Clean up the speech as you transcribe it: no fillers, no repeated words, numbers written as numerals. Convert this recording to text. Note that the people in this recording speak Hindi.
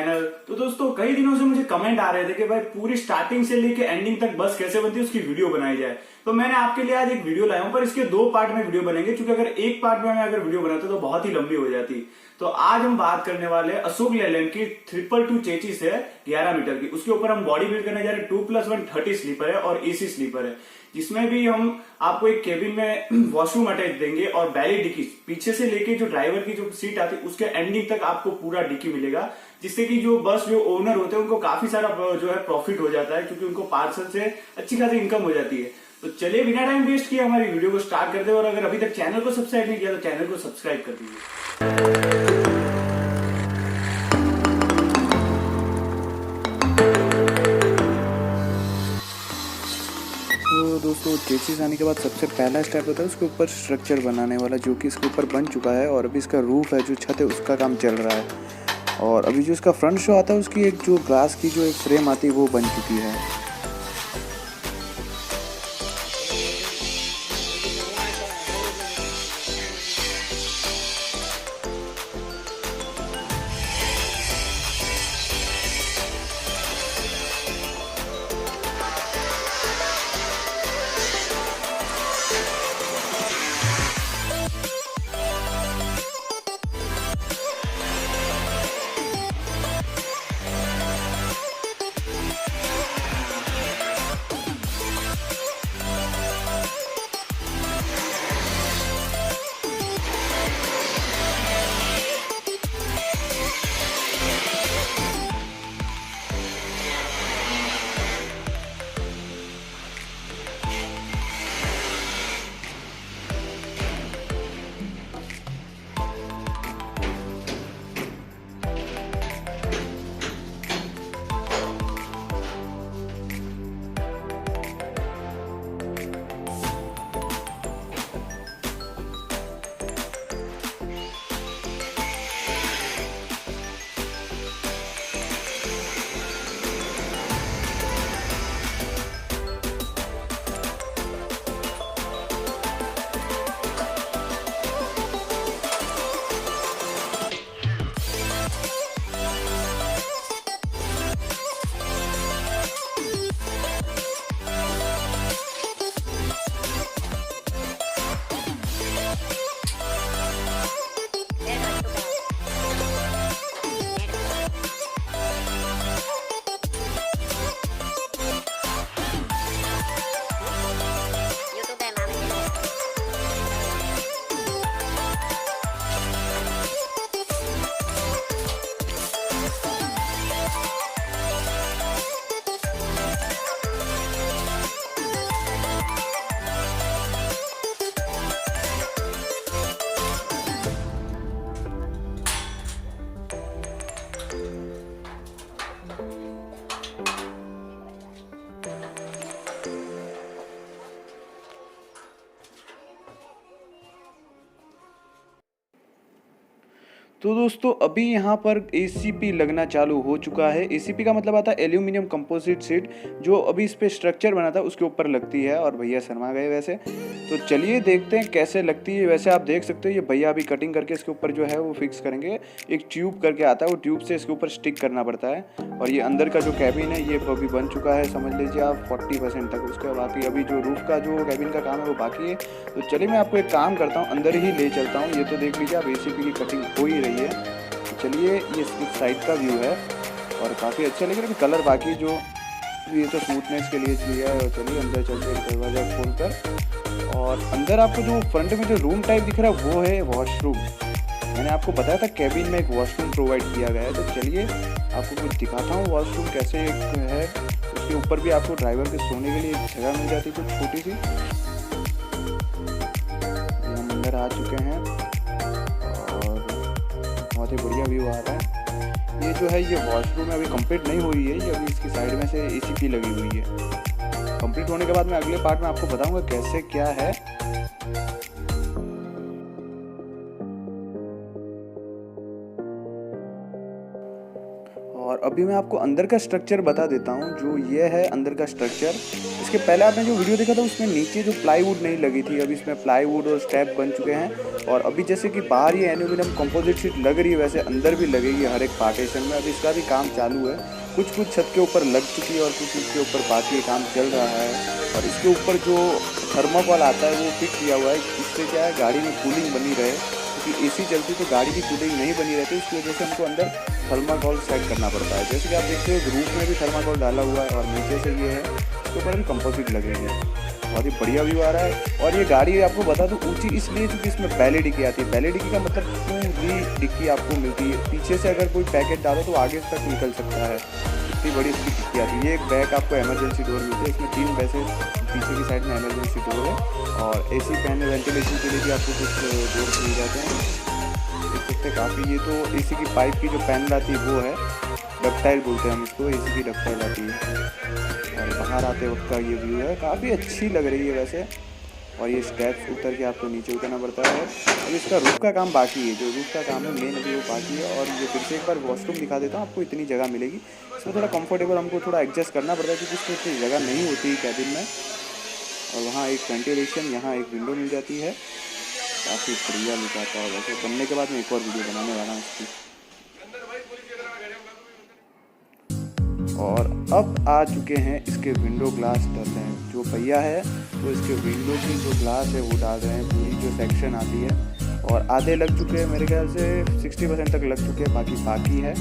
चैनल। तो दोस्तों कई दिनों से मुझे कमेंट आ रहे थे कि भाई पूरी स्टार्टिंग से लेके एंडिंग तक बस कैसे बनती है उसकी वीडियो बनाई जाए। तो मैंने आपके लिए आज एक वीडियो लाया हूं, पर इसके 2 पार्ट में वीडियो बनेंगे, क्योंकि अगर एक पार्ट में मैं अगर वीडियो बनाता तो बहुत ही लंबी हो जाती। तो आज हम बात करने वाले हैं अशोक लेलैंड की 222 चेचिस है 11 मीटर की। उसके ऊपर हम बॉडी बिल्ड करने जा रहे हैं। 2+1 30 स्लीपर है और एसी स्लीपर है, जिसमें भी हम आपको एक केबिन में वॉशरूम अटैच देंगे और बैली डिक्की पीछे से लेके जो ड्राइवर की जो सीट आती है उसके एंडिंग तक आपको पूरा डिक्की मिलेगा, जिससे कि जो बस जो ओनर होते हैं उनको काफी सारा जो है प्रॉफिट हो जाता है, क्योंकि उनको पार्सल से अच्छी खासी इनकम हो जाती है। तो चलिए बिना टाइम वेस्ट किए हमारी वीडियो को स्टार्ट करते हैं, और अगर अभी तक चैनल को सब्सक्राइब नहीं किया तो चैनल को सब्सक्राइब कर दीजिए। तो दोस्तों चेचिस आने के बाद सबसे पहला स्टेप होता है उसके ऊपर स्ट्रक्चर बनाने वाला, जो कि इसके ऊपर बन चुका है और अभी इसका रूफ है जो छत है उसका काम चल रहा है। और अभी जो इसका फ्रंट शो आता है उसकी एक जो ग्लास की जो एक फ्रेम आती है वो बन चुकी है। तो दोस्तों अभी यहाँ पर ACP लगना चालू हो चुका है। ACP का मतलब आता है एल्यूमिनियम कंपोजिट शीट, जो अभी इस पे स्ट्रक्चर बना था उसके ऊपर लगती है। और भैया शर्मा गए वैसे, तो चलिए देखते हैं कैसे लगती है। वैसे आप देख सकते हो ये भैया अभी कटिंग करके इसके ऊपर जो है वो फिक्स करेंगे। एक ट्यूब करके आता है, वो ट्यूब से इसके ऊपर स्टिक करना पड़ता है। और ये अंदर का जो कैबिन है ये अभी बन चुका है, समझ लीजिए आप 40% तक। उसके बाकी अभी जो रूफ का जो कैबिन का काम है वो बाकी है। तो चलिए मैं आपको एक काम करता हूँ, अंदर ही ले चलता हूँ। ये तो देख लीजिए आप ACP की कटिंग हो ही रही है। तो चलिए ये इस साइड का व्यू है और काफ़ी अच्छा, लेकिन अभी कलर बाकी जो ये तो स्मूथनेस के लिए लिया है। चलिए अंदर चलते हैं दरवाज़ा खोलकर, और अंदर आपको जो फ्रंट में जो रूम टाइप दिख रहा है वो है वॉशरूम। मैंने आपको बताया था कैबिन में एक वॉशरूम प्रोवाइड किया गया है। तो चलिए आपको कुछ दिखाता हूँ वॉशरूम कैसे एक है। उसके ऊपर भी आपको ड्राइवर के सोने के लिए एक जगह मिल जाती है कुछ छोटी सी। हम अंदर आ चुके हैं और बहुत ही बढ़िया व्यू आ रहा है। ये जो है ये वॉशरूम अभी कंप्लीट नहीं हुई है, ये अभी इसकी साइड में से ACP लगी हुई है। कंप्लीट होने के बाद मैं अगले पार्ट में आपको बताऊंगा कैसे क्या है। और अभी मैं आपको अंदर का स्ट्रक्चर बता देता हूँ। जो ये है अंदर का स्ट्रक्चर। इसके पहले आपने जो वीडियो देखा था उसमें नीचे जो प्लाईवुड नहीं लगी थी, अभी इसमें प्लाईवुड और स्टेप बन चुके हैं। और अभी जैसे कि बाहर ये एल्यूमिनियम कंपोजिट शीट लग रही है, वैसे अंदर भी लगेगी हर एक पार्टीशन में। अभी इसका भी काम चालू है, कुछ छत के ऊपर लग चुकी है और कुछ इसके ऊपर बाकी काम चल रहा है। और इसके ऊपर जो थर्माकोल आता है वो फिट किया हुआ है। इससे क्या है, गाड़ी में कूलिंग बनी रहे, क्योंकि एसी चलती तो गाड़ी की कूलिंग नहीं बनी रहती, इसकी वजह से हमको अंदर थर्माकोल सेट करना पड़ता है। जैसे कि आप देखते हो रूफ में भी थर्माकोल डाला हुआ है और नीचे से ये है, इसके ऊपर भी कंपोजिट लगेंगे। बहुत ही बढ़िया व्यू आ रहा है। और ये गाड़ी आपको बता दूं ऊंची इसलिए क्योंकि इसमें पहले डिक्की आती है। पहले डिक्की का मतलब पूरी डिक्की आपको मिलती है। पीछे से अगर कोई पैकेट डालो तो आगे तक निकल सकता है, इतनी बड़ी इसकी डिक्की आती है। ये एक बैक आपको इमरजेंसी डोर मिलती है, इसमें 3 वैसे पीछे की साइड में इमरजेंसी डोर है। और एसी फैन वेंटिलेशन के लिए भी आपको कुछ डोर मिल जाते हैं, देख सकते हैं काफ़ी। ये तो एसी की पाइप की जो पैनल आती है वो है, डक्टाइल बोलते हैं हम इसको, एसी की डक्टाइल आती है। और बाहर आते वक्त का ये व्यू है, काफ़ी अच्छी लग रही है वैसे। और ये स्टेप्स उतर के आपको नीचे उतरना पड़ता है। अब इसका रूफ का काम बाकी है, जो रूफ का काम है मेन अभी वो बाकी है। और ये फिर से एक बार वॉशरूम दिखा देता हूँ आपको, इतनी जगह मिलेगी। इसमें थोड़ा कंफर्टेबल हमको थोड़ा एडजस्ट करना पड़ता है क्योंकि इसमें इतनी जगह नहीं होती कैबिन में। और वहाँ एक वेंटिलेशन, यहाँ एक विंडो मिल जाती है, काफ़ी बढ़िया लुक आता है। वैसे बनने के बाद मैं एक और वीडियो बनाने वाला हूँ इसकी। और अब आ चुके हैं इसके विंडो ग्लास डाल रहे हैं। जो भैया है तो इसके विंडो की जो ग्लास है वो डाल रहे हैं, पूरी जो सेक्शन आती है। और आधे लग चुके हैं, मेरे ख्याल से 60% तक लग चुके हैं, बाकी है।